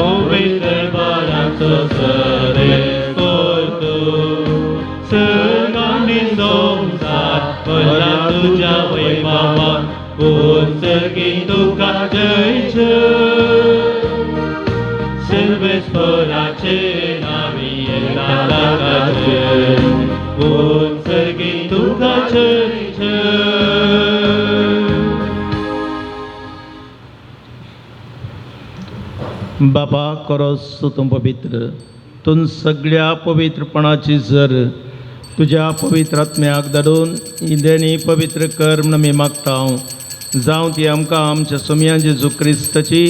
पवित्र सरे करतो सगांनी संसार भरला तुझ्या वैभवान कोण सगी तुका जय सर्वेश्वराचे नावी येता कोण सगी तुका जय बापा करोस तूं पवित्र तूं सगळ्या पवित्रपणाची जर तुज्या पवित्र आत्म्याक धाडून इंदेनी पवित्र कर म्हण आमी मागता जावं ती आमकां आमच्या सोम्या जेजू क्रिस्ताची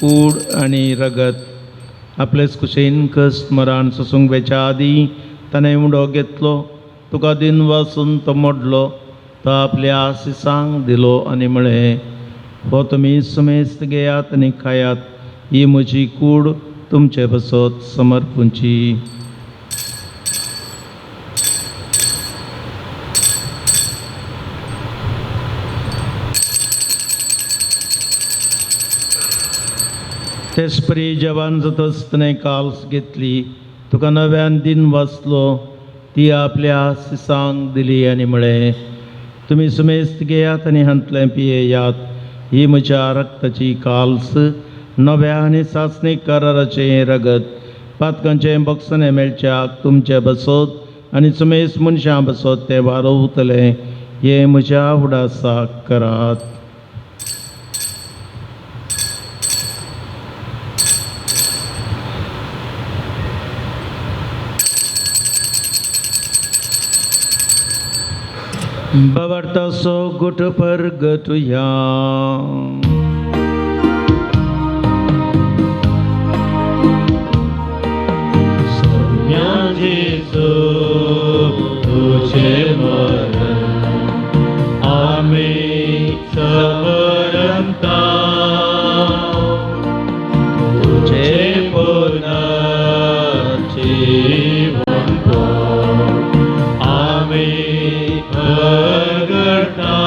कूड आनी रगत आपलेच कुशेन कश्ट मरण सोसूंक वेच्या आदीं ताणें उडो घेतलो तुका दिन वाचून तो मोडलो तो आपल्या शिसांक दिलो आनी म्हळें हो तुमी सुमेस्त घेयात आनी खायात ही म्हजी कूड तुमचे बसत समर्पूंची तेसपरी जवान जातच ताणें काल्स घेतली तुका नव्यान दिन वाचलो ती आपल्या शिसांक दिली आनी म्हळें तुमी सुमेस्त घेयात आनी हांतलें पियेयात ही म्हज्या रक्ताची काल्स नव्या आनी सासणी कराराचें रगत पातकांचें बक्षणें मेळच्याक तुमचे बसत आनी सुमेस मनशां बसत तें वारोवतलें हे म्हज्या उडासाक करात Bavartaso gutu pergatu yang Saumya जेजू तुझे मरण आमी सबरंता तुझे पुनर्जीवन आमी प्रगटा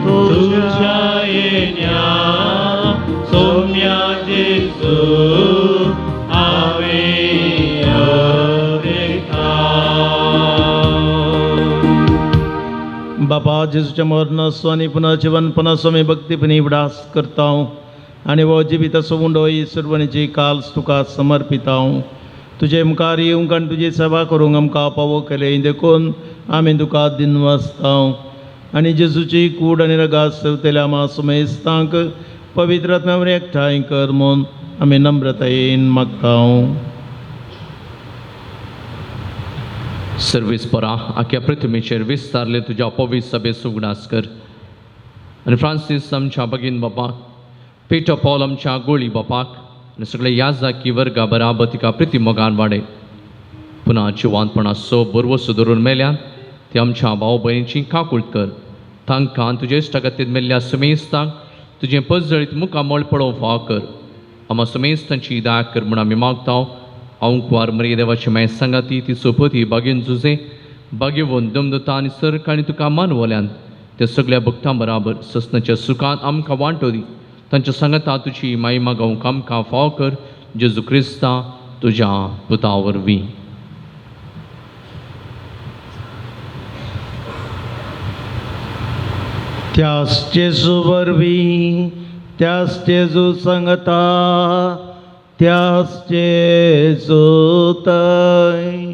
तुझ्या येण्या सोम्या जेजू बापा जेजूच्या मरणाचो आनी पुनर्जीवनपणाचो आमी भक्तीपणी उडास करता आनी हो जिविताचो उंडो ही सर्वणीची काल्स तुका समर्पिता तुजे मुखार येवंक आनी तुजी सेवा करूंक आमकां पावो केले देखून आमी तुका दिन वाचता आनी जेजूची कूड आनी रगास सेवतल्या मा सुमेस्तांक पवित्र आत्म्यावर एकठांय कर म्हूण आमी नम्रतायेन मागता सर्वेस्परा आख्या पृथ्वीचेर विस्तारले तुज्या पवित्र सभेचो उगडास कर आनी फ्रांसीस आमच्या भगीन बापाक पेटर पॉल आमच्या गोळी बापाक आनी सगळे याजाकी वर्गा बराबर तिका प्रिती मोगान वाडय पुन्हा जिवांतपणाचो बरवो सुदरून मेल्यान ती आमच्या भाव भयणीची काकुळट कर तांकां तुजे इश्टागतीत मेल्ल्या सुमेस्तांक तुजें पजळीत मुखार मळ पडोवंक फाव कर आमा सुमेस्तांची दाय कर म्हूण आमी मागता औंकवार मरी देवाची माय सांगाती ती सोपती बागेन झुजे बागेवून दमदता आनी सर्क आनी तुका मानवल्यान ते सगळ्या भक्तां बराबर ससनाच्या सुखांत आमकां वांटो दी तांच्या सांगाता तुजी माई मागोवंक आमकां फाव कर जेजू क्रिस्ता तुज्या पुता वरवीं त्याच जेजू वरवीं त्याच जेजू सांगता त्याच जेजू तय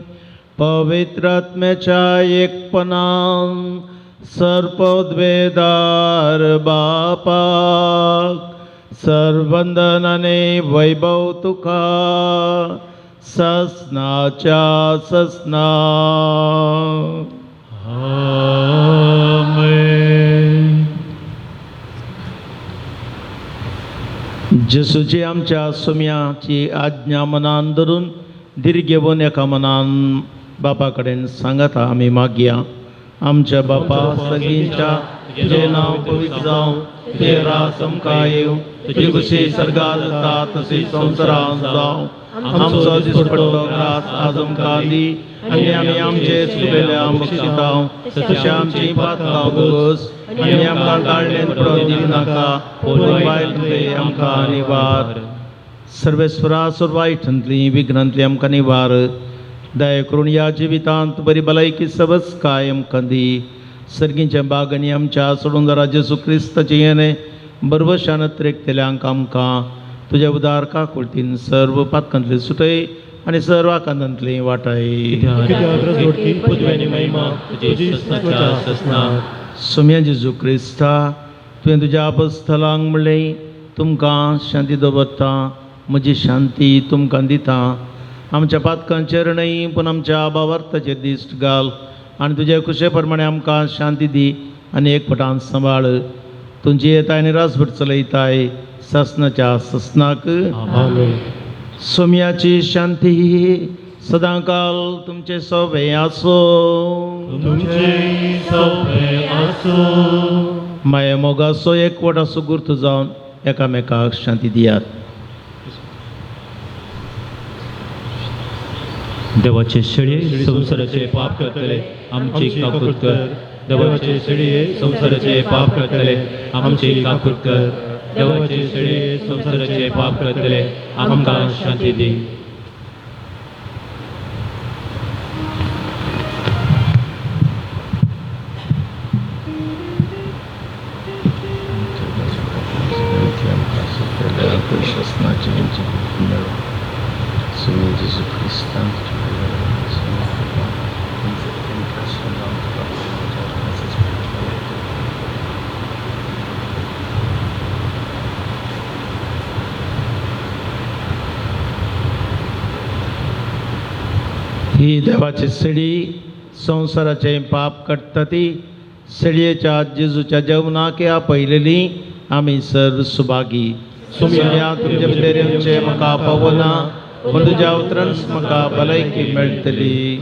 पवित्र आत्म्याच्या एकपणान सर्पोद्वेदार बापाक सर्वंदन आनी वैभव तुका ससनाच्या ससना आमेन जेसूची आमच्या सुम्याची आज्ञा मनान धरून धीर घेवन एका मनान बापा कडेन सांगता आमी मागया आमच्या बापा सगळींच्या तुजें नांव पवित्र जावं तुजें रास आमकां येवं तुजी खुशी सर्गांत जाता तशी संवसारांत जावं आमचो दिसपट्टो घरात आज आमकां दी आनी आमी आमचे चुकलेल्या बक्षिता तशें आमची पातकां भोगोस आनी आमकां काडलें पडोवंक दिवं नाका पूण वायट ते आमकां निवार सर्वेस्वरा सुरवाईटंतली विघ्नांतली आमकां निवार दया करून या जिवितांत बरी भलायकी सबस कायम कंदी सर्गींच्या बागनी आमच्या सोडून जरा जेसू क्रिस्ताचे येणे बरवशान त्रेकतेल्यांक आमकां तुझ्या उदार काकुळतीन सर्व पातकांतली सुटय आनी सर्व आकांतांतली वाटाय सोम्या जेजू क्रिस्ता तुवें तुज्या अपस्थलांक म्हणलें तुमकां शांती दवरता म्हजी शांती तुमकां दिता आमच्या पातकांचेर न्हय पूण आमच्या आबावार्थाचेर दिश्ट घाल आनी तुजे कुशे प्रमाणे आमकां शांती दी आनी एकपटान सांबाळ तुमची येताय आनी रासभर चलयताय ससनाच्या ससनाक सोम्याची शांती सदांकाल तुमचे सोबे आसो माया मोगाचो एकवट आसो गुर्त जावन एकामेकाक शांती दियात देवाचे शेळये संसाराचे पाप करतले आमची काकूत कर देवाचे शेळये संसाराचे पाप करतले आमची काकूत कर देवाचे शेळये संसाराचे पाप करतले आमकां शांती दी ही देवाची सडी संसाराचे पाप काडटा ती सडयेच्या जेजूच्या जेवणाक आपयलेली आमी सर्व सुभागी सोम्या तुमचे भितर येवचे म्हाका पावना पूण तुज्या उतरान म्हाका भलायकी मेळटली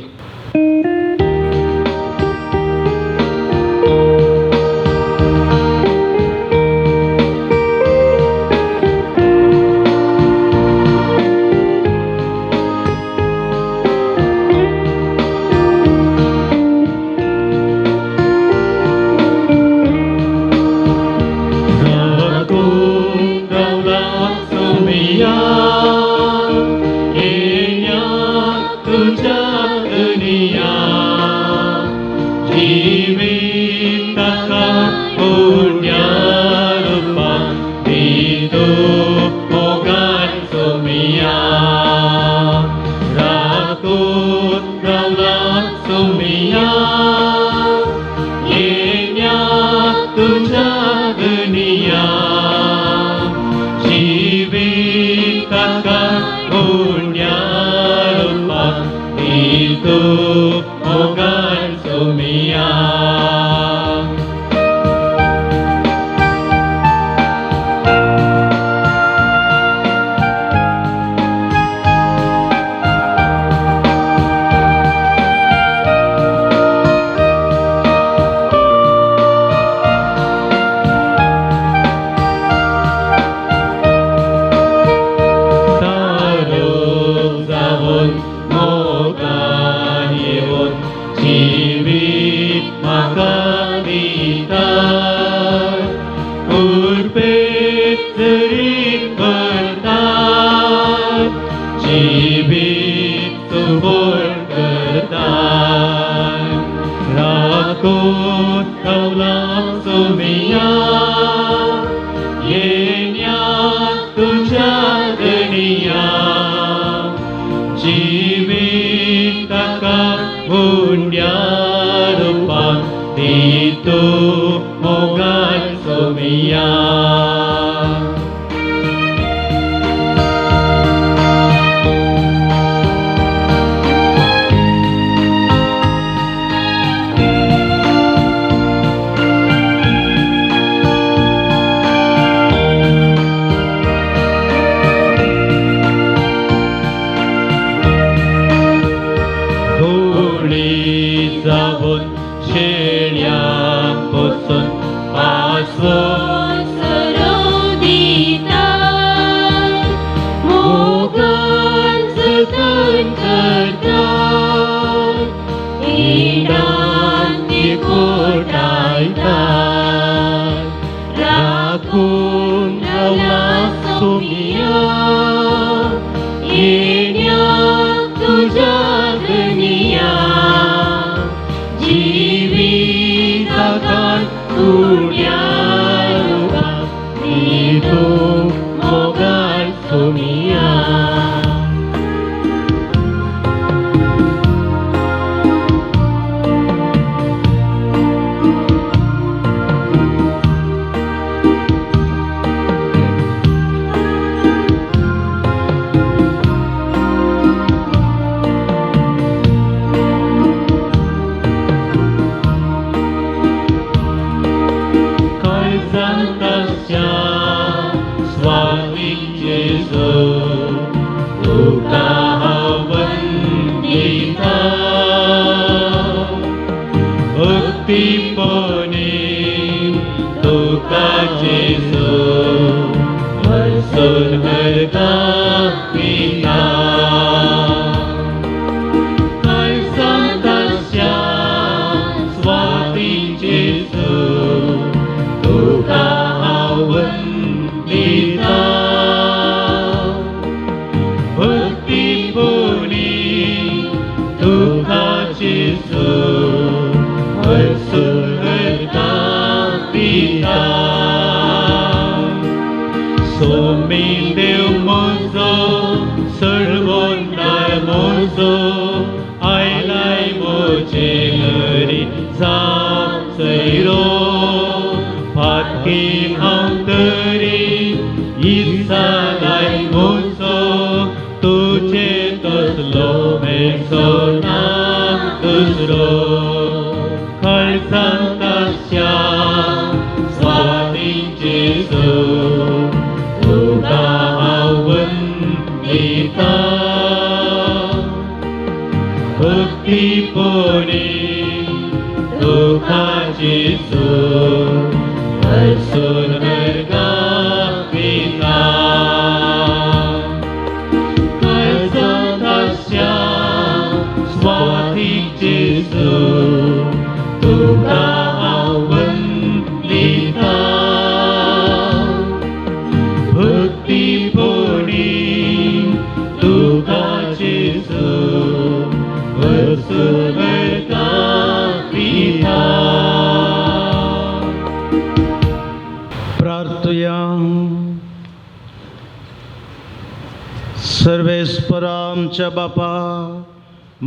सर्वेस्परा आमच्या बापा,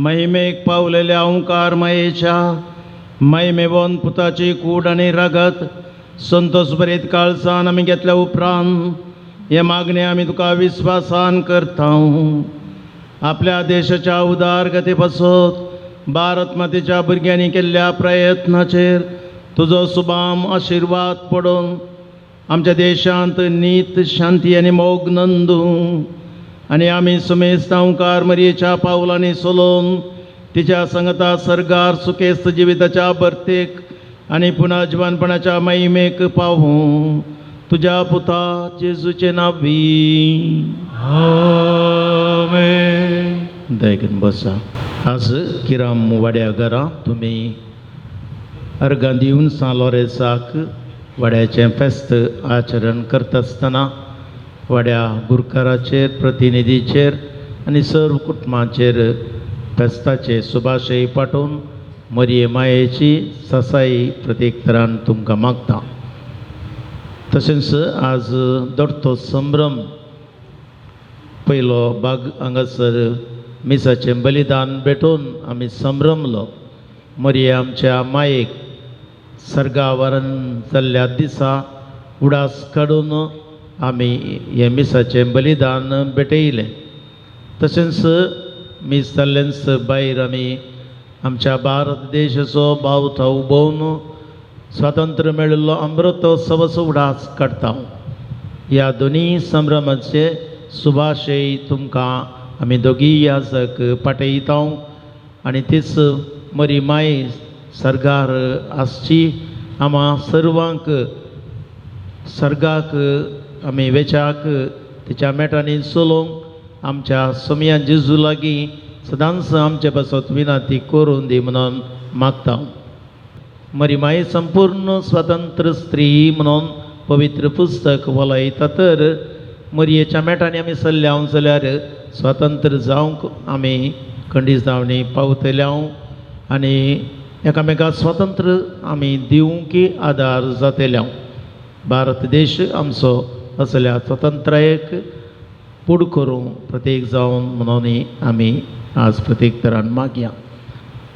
महिमेक पावलेल्या ओंकारमयेच्या महिमेवन पुताची कूड आणि रगत संतोष बरीत काळसान आमी घेतल्या उपरांत हे मागणे आमी तुका विस्वासान करता. आपल्या देशाच्या उदारगती पासत भारत मातेच्या भुरग्यांनी केल्ल्या प्रयत्नाचेर तुजो सुबाम आशिर्वाद पडून आमच्या देशांत नीत शांती आनी मोग नंदू आनी आमी समेस्त ओंकार मरयेच्या पावलांनी चलोवन तिच्या संगता सर्गार सुखेस्त जिविताच्या बर्तेक आनी पुन्हा जिवनपणाच्या महिमेक पावूं तुझ्या पुता जेजूचे नावी. आमेन. दया करून बसा. आज किराम वाड्या घरा तुमी अर्गां दिवन सालोरेसाक वाड्याचें फेस्त आचरण करता आसतना वाड्या गुरकाराचेर प्रतिनिधीचेर आनी सर्व कुटुंबाचेर फेस्ताचे सुभाशय पाठोवन मरये मायेची ससाई प्रत्येक तरान तुमकां मागता. तशेंच आज दडतो संभ्रम पयलो भाग हांगासर मिसाचें बलिदान भेटोवन आमी संभ्रमलो. मरये आमच्या मायेक सर्गावरण जाल्ल्या दिसा उडास काडून आमी हे मिसाचें बलिदान भेटयलें. तशेंच मीस जाल्लेंच भायर आमी आमच्या भारत देशाचो बावतो उबोवन स्वातंत्र्य मेळिल्लो अमृतोत्सवाचो उडास काडटा. ह्या दोनी संभ्रमाचे सुभाशय तुमकां आमी दोगी याजक पाठयता आनी तीच मरी माय सर्गार आसची आम्हा सर्वांक सर्गाक आमी वेचाक तिच्या मेटांनी चलोवंक आमच्या सोमया जेजू लागीं सदांच आमचे पासत विनंती करून दी म्हणून मागता. मरी माय संपूर्ण स्वतंत्र स्त्री म्हणून पवित्र पुस्तक वलयता तर मरयेच्या मेटांनी आमी चल्ल्या जाल्यार स्वतंत्र जावंक आमी खंडीत जावनी पावतल्या आनी एकामेकाक स्वतंत्र आमी दिवंकी आदार जातल्या. भारत देश आमचो असल्या स्वतंत्रायेक पुढ करूं प्रत्येक जावन म्हणून आमी आज प्रत्येक तरान मागया.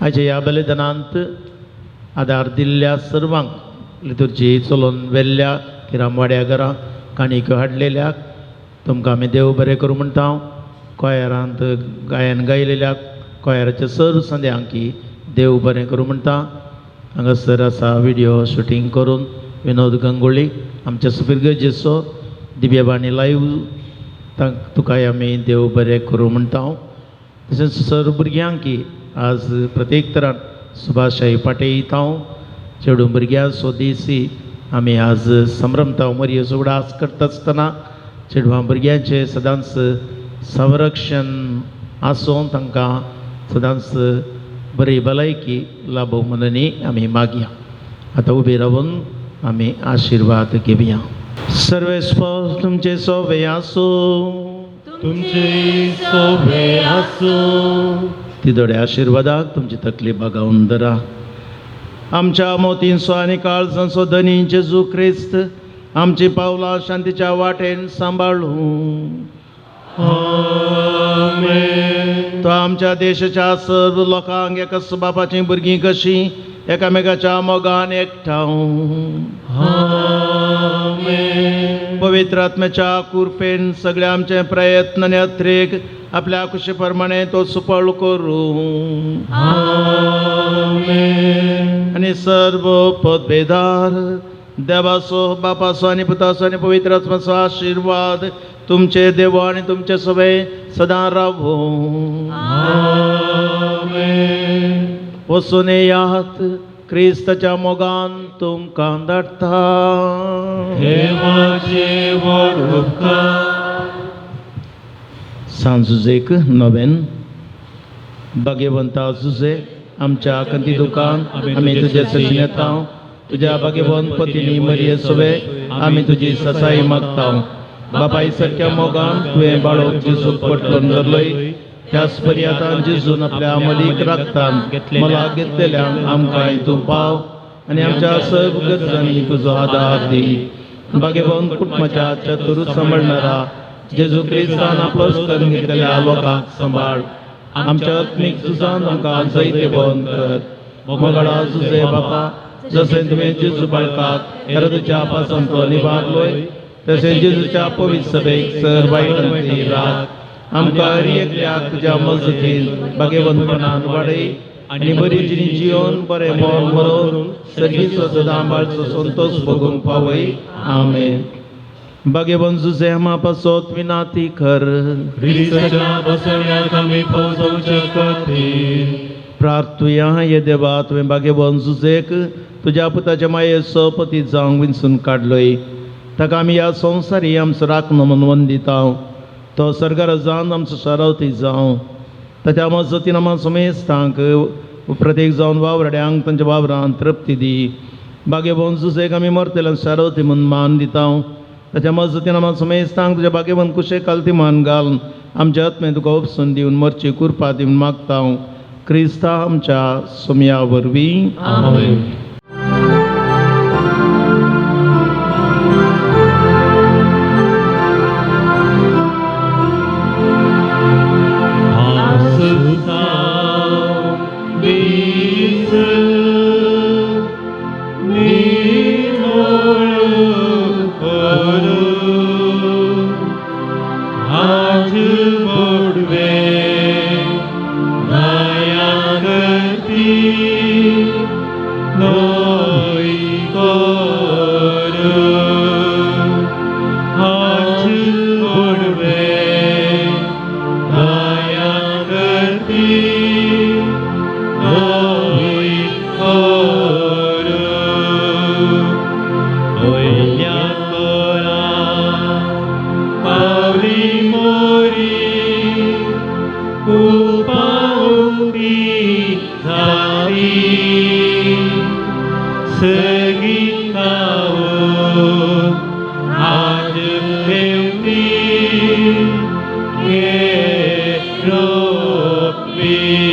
हाचे ह्या बलिदानांत आदार दिल्ल्या सर्वांक लितुर्जी चलोवन वेल्ल्या किरामवाड्या घरा काणिक्यो हाडलेल्याक तुमकां आमी देव बरें करूं म्हणटा. कोयरांत गायन गायलेल्याक कोयराच्या सर्व संद्यांकी देव बरें करूं म्हणटा. हांगासर आसा व्हिडिओ शुटींग करून विनोद गंगोळी, आमचे सुपीर गरजेचो दिव्यबाणी लायव्ह तुकाय आमी देव बरें करूं म्हणटा. तशेंच सर्व भुरग्यांकी आज प्रत्येक तरान सुभाषाई पाठयता. चेडूं भुरग्यां स्वदेसी आमी आज संभ्रमता मरयेचो उडास करता आसतना चेडवां भुरग्यांचे सदांच संरक्षण आसूं तांकां सदांच बरी भलायकी लाभो म्हणून आमी मागया. आतां उबी रावन आमी आशिर्वाद घेवया. सर्वेस्पर तुमचे सोबे आसूं, तुमचे सोबे आसूं. तिदोड्या आशिर्वादाक तुमची तकली बागावन धरा. आमच्या मोतींचो आनी काळजांचो धनी जेजू क्रिस्त आमची पावलां शांतीच्या वाटेन सांबाळूं. तो आमच्या देशाच्या सर्व लोकांक एकाच बापाची भुरगीं कशीं एकामेकाच्या मोगान एकठांव. पवित्र आत्म्याच्या कुरपेन सगळे आमचे प्रयत्न आनी अत्रेक आपल्या कुशी प्रमाणे तो सुफळ करूं. आनी सर्व पदवेदार देवाचो बापाचो आनी पुताचो आनी पवित्र आत्म्याचो आशिर्वाद तुमचे देव आनी तुमचे सगळे सदां रावूं. वचून येयात, क्रिस्ताच्या मोगान तुमकां धाडटा. सांजुजेक नवेन. भाग्यवंता जुजे आमच्या कंती दुकान आमी तुजे सजन येता. तुज्या भाग्यवंत पत्नी मरिये सोबे आमी तुजी ससाई मागता. बापाय सारक्या मोगान तुवें बाळोक जेजूक पटकन धरलय. त्याच पर्यंत जेजून आपल्या मलीक राखतान मला घेतलेल्यांक आमकांय तूं पाव आनी आमच्या सर्व गरजांनी तुजो आदार दी. भाग्यवंत कुटुंबाच्या चतुर सांबाळणारा जेजू क्रिस्तान आपलोच करून घेतलेल्या लोकांक सांबाळ. आमच्या आत्मीक झुजान आमकां जायते बंद कर. मोगाडा जुजे बापा, जशें तुवें जेजू बाळकाक हेरोदाच्या पासांचो निबारलोय तशें जेजूच्या पवित्र सभेक सर वायटांची राख. आमकां एकल्याक तुज्या मजतीन भाग्यवंतपणान वाडय आनी बरी जिणी जियोन बरें मोल मरोवन सर्गीचो सदांबाळचो संतोष भोगूंक पावय. आमेन. भाग्यवंत जुजे आमापासोत विनाती कर. क्रिस्ताच्या बसण्याक आमी पोवचोवचे खातीर प्रार्थुया. हे देवा तुवें भाग्यवंत जुजेक तुज्या पुताच्या मायेचो पती जावंक विंचून काडलोय. ताका आमी ह्या संवसारी आमचो राखणो म्हणून वंदिता. तो सर्गार जावन आमचो शारावती जावं. ताच्या मजतीन आमकां समेस्तांक प्रत्येक जावन वावरड्यांक तांच्या वावरांत तृप्ती दी. भाग्यवंत जुजेक आमी मरतेल्यांक शारावती म्हणून मान दिता. ताच्या मजतीन आमकां समेस्तांक तुज्या भाग्यवंत कुशे कालती मान घालून आमच्या आत्मे तुका उपसून दिवन मरची कुरपा दिवन मागता. क्रिस्ता आमच्या सुमया वरवीं. आमेन. Ropi